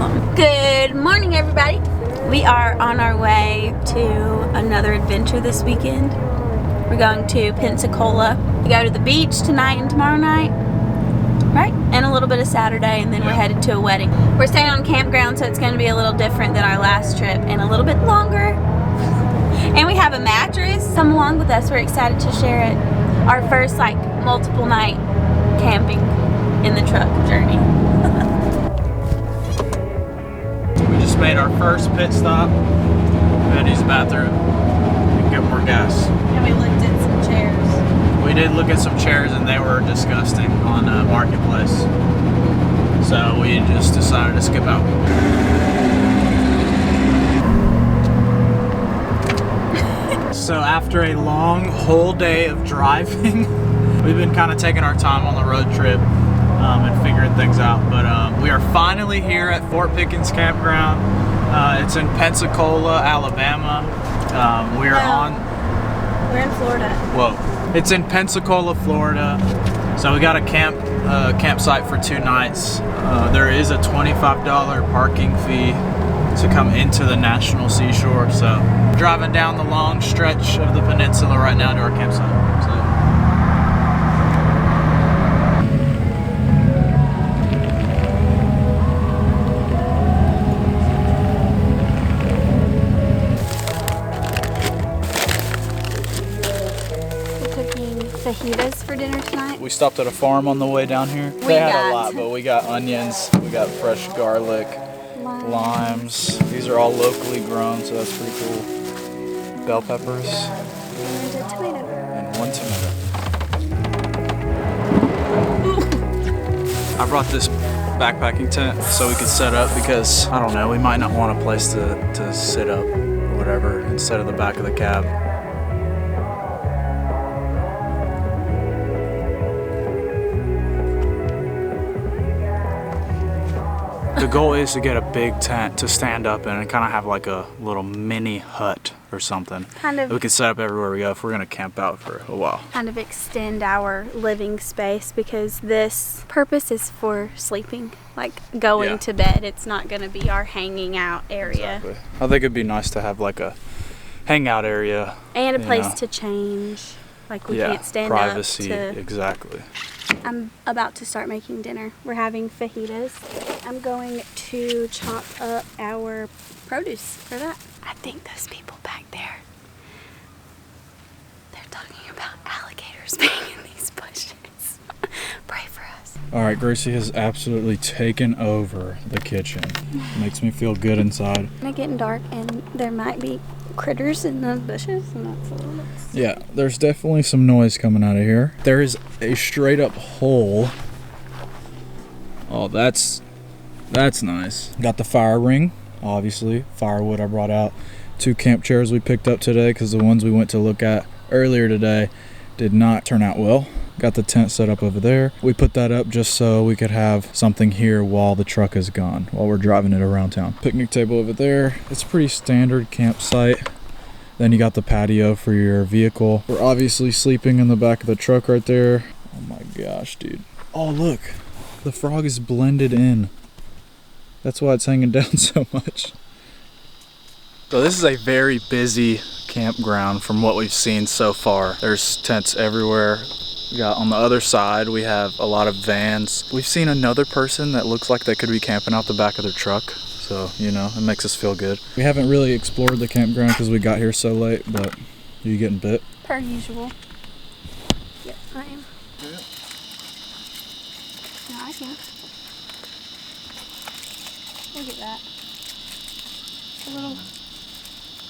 problem. Good morning, everybody. We are on our way to another adventure this weekend. We're going to Pensacola. We go to the beach tonight and tomorrow night, right? And a little bit of Saturday, and then we're headed to a wedding. We're staying on campground, so it's going to be a little different than our last trip and a little bit longer. And we have a mattress. Come along with us. We're excited to share it. Our first multiple night camping in the truck journey. We just made our first pit stop at his bathroom and get more gas. And we looked at some chairs. We did look at some chairs and they were disgusting on Marketplace. So we just decided to skip out. So after a long whole day of driving, we've been kind of taking our time on the road trip and figuring things out. But we are finally here at Fort Pickens campground. It's in Pensacola, Alabama. We're in Florida. Whoa. It's in Pensacola, Florida. So we got a campsite for 2 nights. There is a $25 parking fee to come into the national seashore. So driving down the long stretch of the peninsula right now to our campsite. Fajitas for dinner tonight. We stopped at a farm on the way down here. They had a lot, but we got onions, we got fresh garlic, limes. These are all locally grown, so that's pretty cool. Bell peppers. And a tomato. And 1 tomato. I brought this backpacking tent so we could set up because, I don't know, we might not want a place to sit up or whatever instead of the back of the cab. The goal is to get a big tent to stand up in and kind of have like a little mini hut or something. We can set up everywhere we go if we're going to camp out for a while. Kind of extend our living space because this purpose is for sleeping, like going to bed. It's not going to be our hanging out area. Exactly. I think it'd be nice to have like a hangout area. And a place to change. Like we can't stand privacy, up to... Exactly. I'm about to start making dinner. We're having fajitas. I'm going to chop up our produce for that. I think those people back there, they're talking about alligators being in these bushes. Pray for us. All right, Gracie has absolutely taken over the kitchen. Makes me feel good inside. It's getting dark and there might be critters in the bushes, and that's a little bit... Yeah, there's definitely some noise coming out of here. There is a straight up hole. Oh, that's nice. Got the fire ring, obviously. Firewood I brought out. 2 camp chairs we picked up today because the ones we went to look at earlier today did not turn out well. Got the tent set up over there. We put that up just so we could have something here while the truck is gone, while we're driving it around town. Picnic table over there. It's a pretty standard campsite. Then you got the patio for your vehicle. We're obviously sleeping in the back of the truck right there. Oh my gosh, dude. Oh, look. The frog is blended in. That's why it's hanging down so much. So this is a very busy campground from what we've seen so far. There's tents everywhere. We got on the other side, we have a lot of vans. We've seen another person that looks like they could be camping out the back of their truck. So, you know, it makes us feel good. We haven't really explored the campground because we got here so late, but are you getting bit? Per usual. Yep, I am. Yeah. No, I can't. Look at that. A little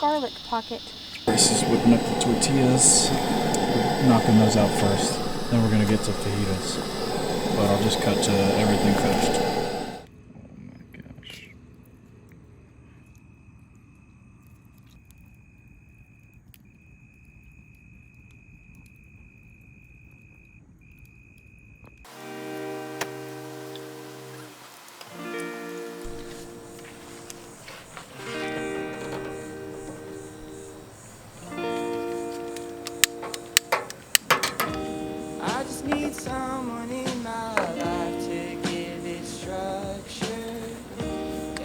garlic pocket. This is whipping up the tortillas. We're knocking those out first. Then we're gonna get to fajitas. But I'll just cut to everything finished. Need someone in my life to give it structure, to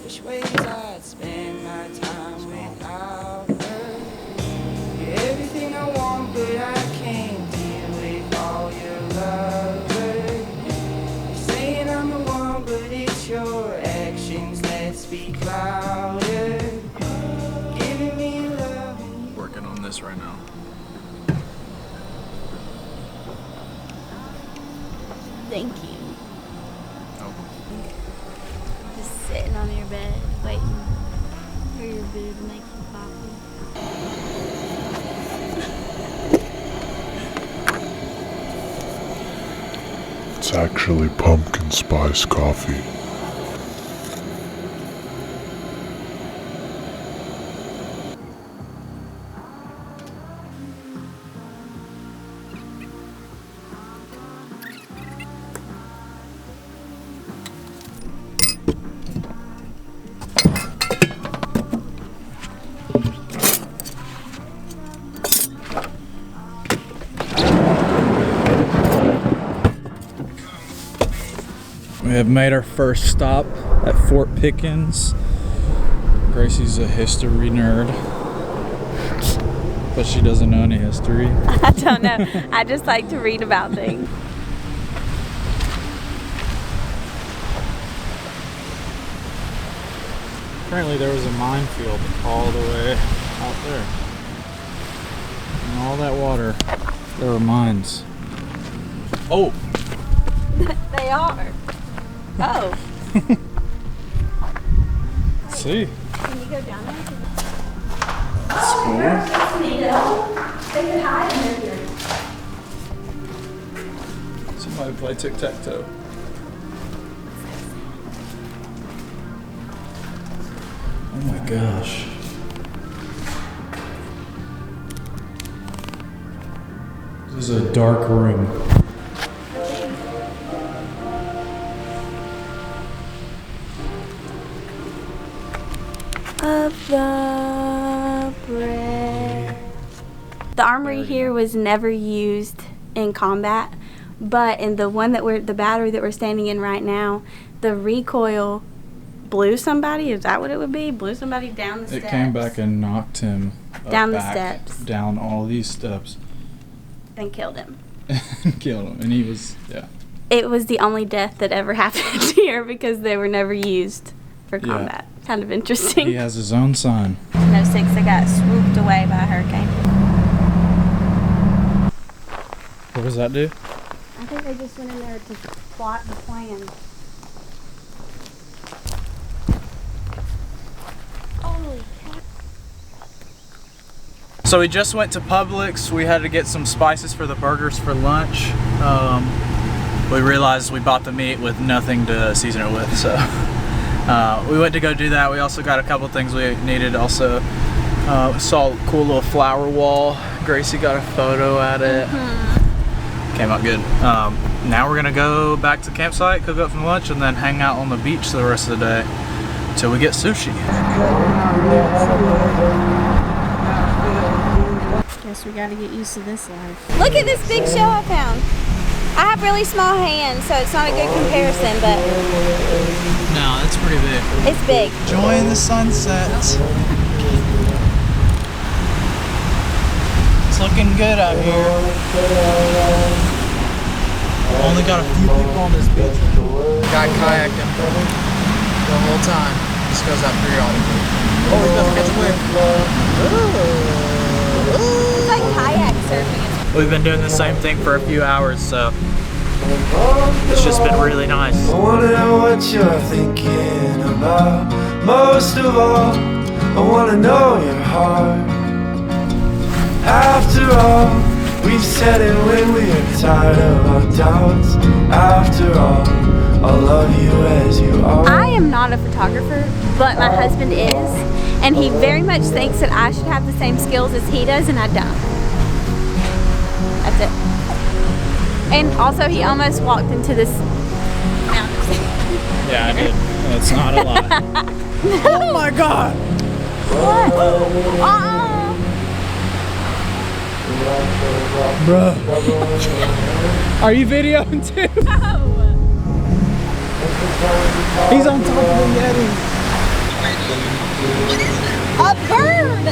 selfish ways I'd spend my time without her. You're everything I want, but I can't deal with all your love. You're saying I'm the one, but it's your actions that speak louder. Giving me love. Working on this right now. Thank you. Oh. Just sitting on your bed, waiting for your boo to make you coffee. It's actually pumpkin spice coffee. We have made our first stop at Fort Pickens. Gracie's a history nerd, but she doesn't know any history. I don't know. I just like to read about things. Apparently there was a minefield all the way out there. And all that water, there were mines. Oh! They are. Oh. See? Can you go down there? That's cool. They could hide in here. Somebody play tic-tac-toe. Oh my gosh. This is a dark room. Of the bread. The armory here was never used in combat, but in the one that the battery that we're standing in right now, the recoil blew somebody. Is that what it would be? Blew somebody down the steps. It came back and knocked him Down the back, steps. down all these steps, and killed him. and killed him. And he was, yeah. It was the only death that ever happened here because they were never used for Yeah. combat. Kind of interesting. He has his own sign. No 6 that got swooped away by a hurricane. What does that do? I think they just went in there to plot the plan. Holy cow. So we just went to Publix. We had to get some spices for the burgers for lunch. We realized we bought the meat with nothing to season it with, so we went to go do that. We also got a couple things we needed. Also saw a cool little flower wall. Gracie got a photo at it. Came out good. Now we're gonna go back to the campsite, cook up some lunch, and then hang out on the beach the rest of the day until we get sushi. Guess we gotta get used to this life. Look at this big shell I found. I have really small hands, so it's not a good comparison, but No, that's pretty big. it's big. Enjoying the sunset. It's looking good out here. Only got a few people on this beach. Guy kayaking the whole time. Just goes out periodically. Oh, he's about to catch a wave. It's like kayak surfing. We've been doing the same thing for a few hours, so it's just been really nice. I wanna know what you're thinking about. Most of all, I wanna know your heart. After all, we've said it when we're tired of our doubts. After all, I'll love you as you are. I am not a photographer, but my husband is, and he very much thinks that I should have the same skills as he does, and I don't. That's it. And also, he almost walked into this mountain. Yeah, I did. That's not a lie. Oh my god! What? Bruh. Are you videoing too? No. He's on top of the Yeti. A bird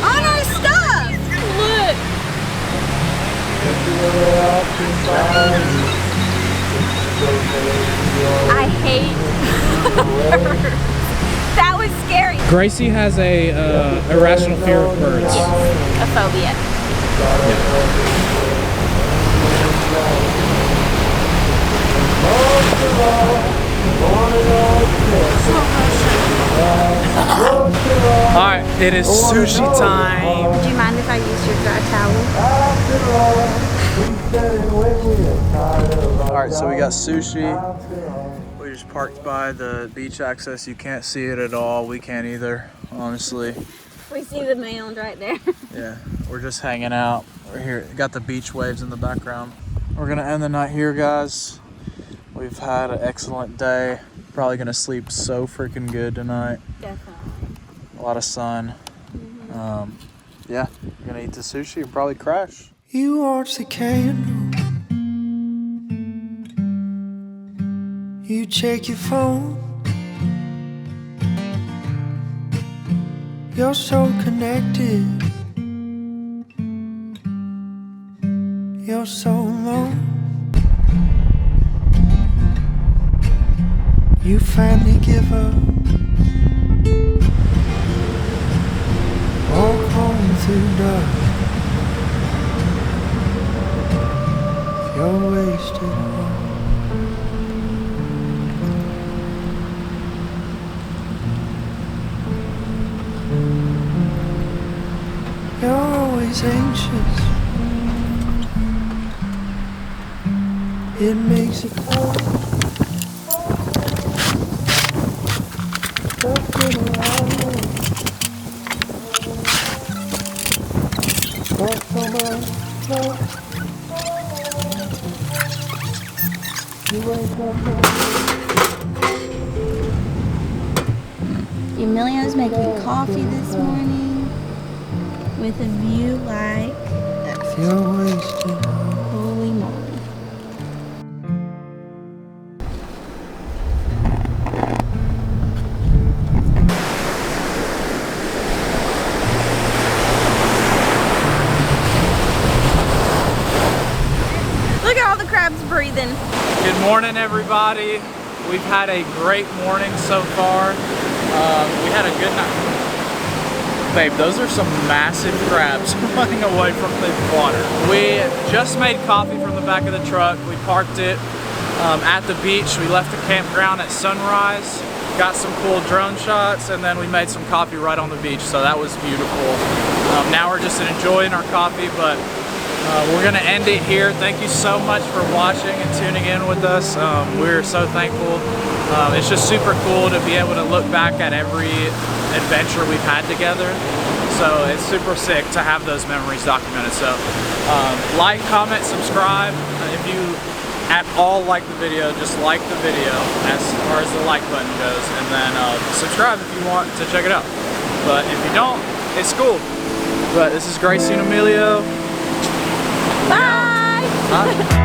on our stuff. Look. I hate birds. That was scary. Gracie has a irrational fear of birds. A phobia. Alright, it is sushi time. Do you mind if I use your dry towel? Alright, so we got sushi. We just parked by the beach access. You can't see it at all. We can't either, honestly. We see the mound right there. Yeah, we're just hanging out. We're here. Got the beach waves in the background. We're gonna end the night here, guys. We've had an excellent day. Probably gonna sleep so freaking good tonight. Definitely. A lot of sun. Yeah, we're gonna eat the sushi and probably crash. You watch the candle. You check your phone. You're so connected. You're so alone. You finally give up. Walk home through dark. You're wasted heart. You're always anxious. It makes it hard. Talking around me. Talk so much. You wake up. Emilio's making coffee this morning with a view like that. You're wasted. Holy moly. Look at all the crabs breathing. Good morning, everybody. We've had a great morning so far. We had a good night. Babe, those are some massive crabs running away from the water. We just made coffee from the back of the truck. We parked it at the beach. We left the campground at sunrise, got some cool drone shots, and then we made some coffee right on the beach, so that was beautiful. Now we're just enjoying our coffee, but we're gonna end it here. Thank you so much for watching and tuning in with us. We're so thankful. It's just super cool to be able to look back at every adventure we've had together. So it's super sick to have those memories documented. So like, comment, subscribe. If you at all like the video, just like the video as far as the like button goes, and then subscribe if you want to check it out. But if you don't, it's cool. But this is Gracie and Emilio. Bye! Bye.